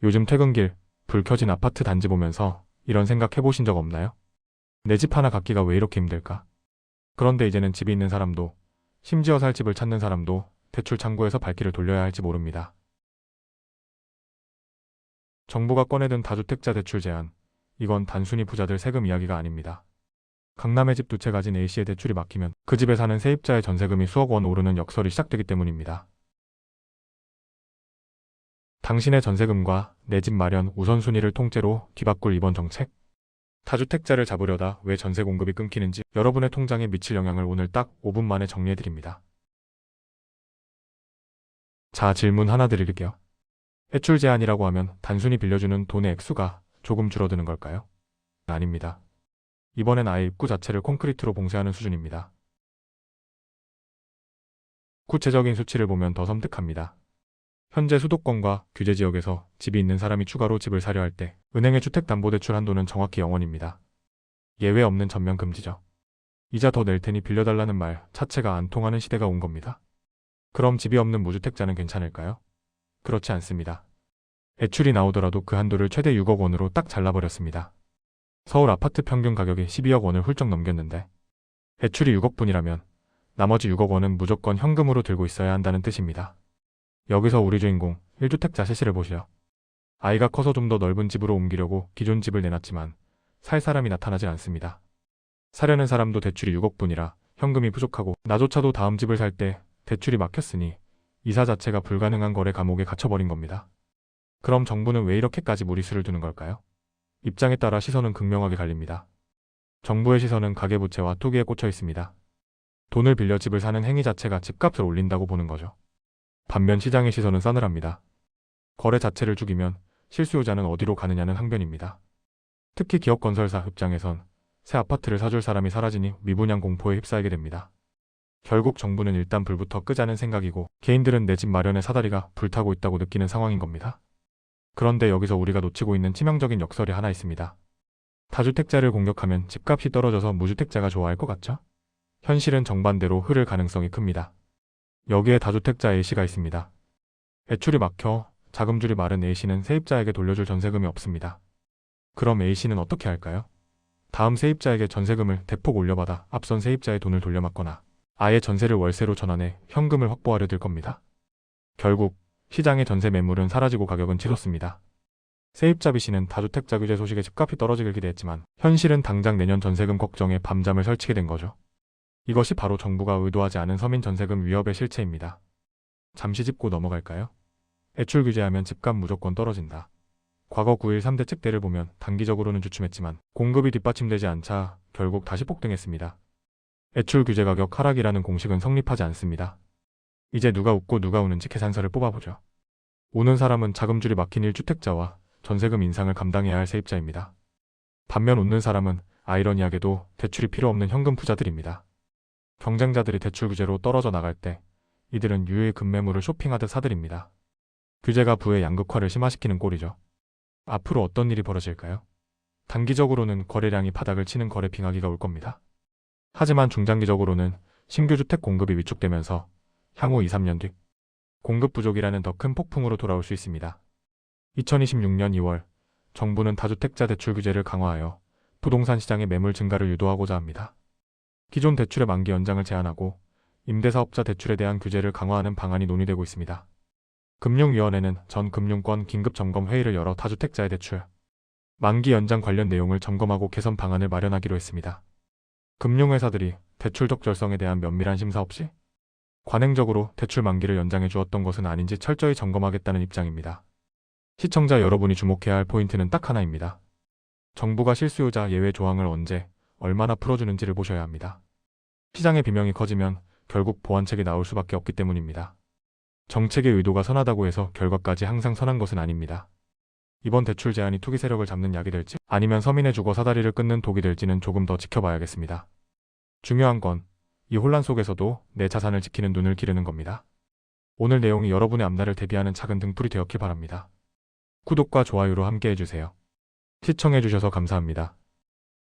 요즘 퇴근길 불 켜진 아파트 단지 보면서 이런 생각 해보신 적 없나요? 내 집 하나 갖기가 왜 이렇게 힘들까? 그런데 이제는 집이 있는 사람도, 심지어 살 집을 찾는 사람도 대출 창구에서 발길을 돌려야 할지 모릅니다. 정부가 꺼내든 다주택자 대출 제한, 이건 단순히 부자들 세금 이야기가 아닙니다. 강남에 집 두 채 가진 A씨의 대출이 막히면 그 집에 사는 세입자의 전세금이 수억 원 오르는 역설이 시작되기 때문입니다. 당신의 전세금과 내 집 마련 우선순위를 통째로 뒤바꿀 이번 정책? 다주택자를 잡으려다 왜 전세 공급이 끊기는지 여러분의 통장에 미칠 영향을 오늘 딱 5분 만에 정리해드립니다. 자, 질문 하나 드릴게요. 대출 제한이라고 하면 단순히 빌려주는 돈의 액수가 조금 줄어드는 걸까요? 아닙니다. 이번엔 아예 입구 자체를 콘크리트로 봉쇄하는 수준입니다. 구체적인 수치를 보면 더 섬뜩합니다. 현재 수도권과 규제 지역에서 집이 있는 사람이 추가로 집을 사려 할 때 은행의 주택담보대출 한도는 정확히 0원입니다. 예외 없는 전면 금지죠. 이자 더 낼 테니 빌려달라는 말 자체가 안 통하는 시대가 온 겁니다. 그럼 집이 없는 무주택자는 괜찮을까요? 그렇지 않습니다. 대출이 나오더라도 그 한도를 최대 6억 원으로 딱 잘라버렸습니다. 서울 아파트 평균 가격이 12억 원을 훌쩍 넘겼는데 대출이 6억 뿐이라면 나머지 6억 원은 무조건 현금으로 들고 있어야 한다는 뜻입니다. 여기서 우리 주인공 1주택자 세씨를 보시죠. 아이가 커서 좀 더 넓은 집으로 옮기려고 기존 집을 내놨지만 살 사람이 나타나질 않습니다. 사려는 사람도 대출이 6억 뿐이라 현금이 부족하고 나조차도 다음 집을 살 때 대출이 막혔으니 이사 자체가 불가능한 거래 감옥에 갇혀버린 겁니다. 그럼 정부는 왜 이렇게까지 무리수를 두는 걸까요? 입장에 따라 시선은 극명하게 갈립니다. 정부의 시선은 가계부채와 투기에 꽂혀 있습니다. 돈을 빌려 집을 사는 행위 자체가 집값을 올린다고 보는 거죠. 반면 시장의 시선은 싸늘합니다. 거래 자체를 죽이면 실수요자는 어디로 가느냐는 항변입니다. 특히 기업건설사 입장에선 새 아파트를 사줄 사람이 사라지니 미분양 공포에 휩싸이게 됩니다. 결국 정부는 일단 불부터 끄자는 생각이고 개인들은 내 집 마련의 사다리가 불타고 있다고 느끼는 상황인 겁니다. 그런데 여기서 우리가 놓치고 있는 치명적인 역설이 하나 있습니다. 다주택자를 공격하면 집값이 떨어져서 무주택자가 좋아할 것 같죠? 현실은 정반대로 흐를 가능성이 큽니다. 여기에 다주택자 A씨가 있습니다. 대출이 막혀 자금줄이 마른 A씨는 세입자에게 돌려줄 전세금이 없습니다. 그럼 A씨는 어떻게 할까요? 다음 세입자에게 전세금을 대폭 올려받아 앞선 세입자의 돈을 돌려막거나 아예 전세를 월세로 전환해 현금을 확보하려 들 겁니다. 결국 시장의 전세 매물은 사라지고 가격은 치솟습니다. 세입자 B씨는 다주택자 규제 소식에 집값이 떨어지길 기대했지만 현실은 당장 내년 전세금 걱정에 밤잠을 설치게 된 거죠. 이것이 바로 정부가 의도하지 않은 서민 전세금 위협의 실체입니다. 잠시 짚고 넘어갈까요? 대출 규제하면 집값 무조건 떨어진다. 과거 9.1 3대 책대를 보면 단기적으로는 주춤했지만 공급이 뒷받침되지 않자 결국 다시 폭등했습니다. 대출 규제 가격 하락이라는 공식은 성립하지 않습니다. 이제 누가 웃고 누가 우는지 계산서를 뽑아보죠. 우는 사람은 자금줄이 막힌 1주택자와 전세금 인상을 감당해야 할 세입자입니다. 반면 웃는 사람은 아이러니하게도 대출이 필요 없는 현금 부자들입니다. 경쟁자들이 대출 규제로 떨어져 나갈 때 이들은 유의 급매물을 쇼핑하듯 사들입니다. 규제가 부의 양극화를 심화시키는 꼴이죠. 앞으로 어떤 일이 벌어질까요? 단기적으로는 거래량이 바닥을 치는 거래 빙하기가 올 겁니다. 하지만 중장기적으로는 신규 주택 공급이 위축되면서 향후 2, 3년 뒤 공급 부족이라는 더 큰 폭풍으로 돌아올 수 있습니다. 2026년 2월 정부는 다주택자 대출 규제를 강화하여 부동산 시장의 매물 증가를 유도하고자 합니다. 기존 대출의 만기 연장을 제한하고 임대사업자 대출에 대한 규제를 강화하는 방안이 논의되고 있습니다. 금융위원회는 전 금융권 긴급점검 회의를 열어 다주택자의 대출 만기 연장 관련 내용을 점검하고 개선 방안을 마련하기로 했습니다. 금융회사들이 대출 적절성에 대한 면밀한 심사 없이 관행적으로 대출 만기를 연장해 주었던 것은 아닌지 철저히 점검하겠다는 입장입니다. 시청자 여러분이 주목해야 할 포인트는 딱 하나입니다. 정부가 실수요자 예외 조항을 언제, 얼마나 풀어주는지를 보셔야 합니다. 시장의 비명이 커지면 결국 보완책이 나올 수밖에 없기 때문입니다. 정책의 의도가 선하다고 해서 결과까지 항상 선한 것은 아닙니다. 이번 대출 제한이 투기 세력을 잡는 약이 될지 아니면 서민의 주거 사다리를 끊는 독이 될지는 조금 더 지켜봐야겠습니다. 중요한 건 이 혼란 속에서도 내 자산을 지키는 눈을 기르는 겁니다. 오늘 내용이 여러분의 앞날을 대비하는 작은 등불이 되었길 바랍니다. 구독과 좋아요로 함께 해주세요. 시청해주셔서 감사합니다.